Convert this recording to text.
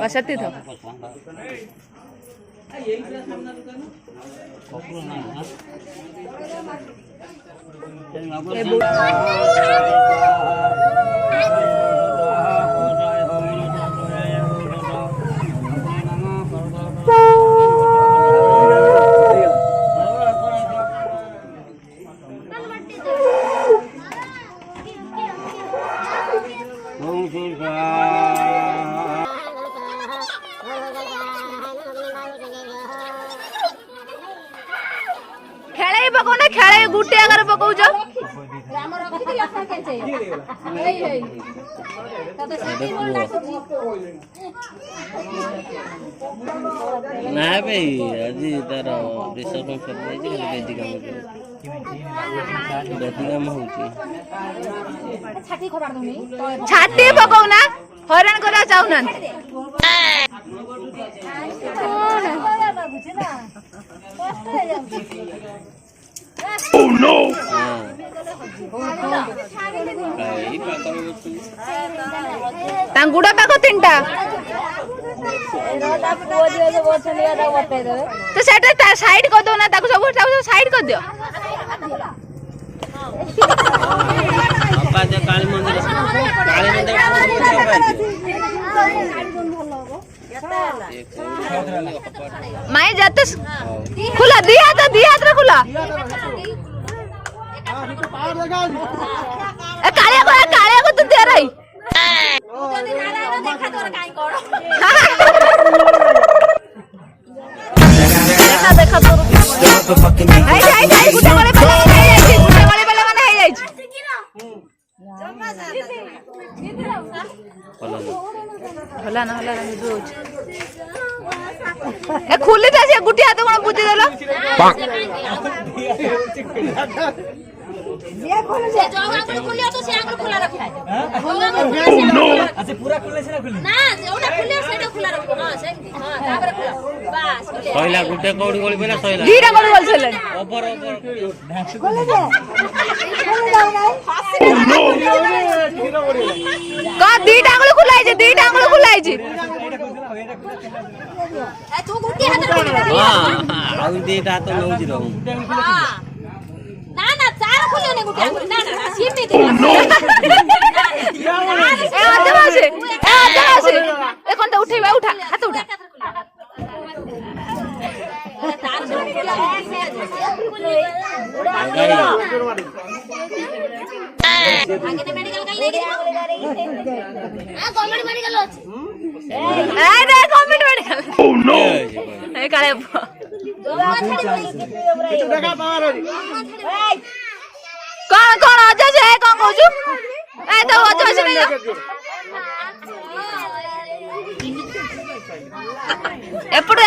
बसती तो खेले पकाऊ ना खेले गुटे अगर पकाऊ जो ना भाई आज तार विसर्जन कर बेदी काम होची छाती पकाऊ ना हरण करा चाहू ना Oh no! गुड़ा पाक तीनटा तो सेटा साइड कर दो ना ताको सब साइड कर दियो अपा जे काली मंदिर माय जात खुला दिया तो खुला काले को तो दे रही देखा तो आई गुटे वाले माने है जाई होला ना दूज ए खुली था से गुटी हाथ कोन बुद्धि देलो ये खोले से जो आंगुल खुलिया तो से आंगुल खुला रखा है अच्छा पूरा खुले से ना खुली ना जोटा खुले सेटा खुला रखो हां सेमती हां तापर खुला बस पहिला गुटे कौड़ी गोली पहिला सहिला दीटा गोली बोल छले ऊपर खोले दे खोले जाओ ना का दीटा आंगुल खुलाइ जे ए तू गुटी हाथ हां आ दीटा हाथ नउजी रहू हां ना चार खुले ने गुटी ना सीमित ए आदवासे ए कोन तो उठा हाथ उठा तार से खुला आगे ने मेडिकल कर ले गवर्नमेंट मेडिकल अछि ए रे गवर्नमेंट मेडिकल Oh no! ए काले कौन अजा से कौन कहू ए तो अजा से नहीं एपड़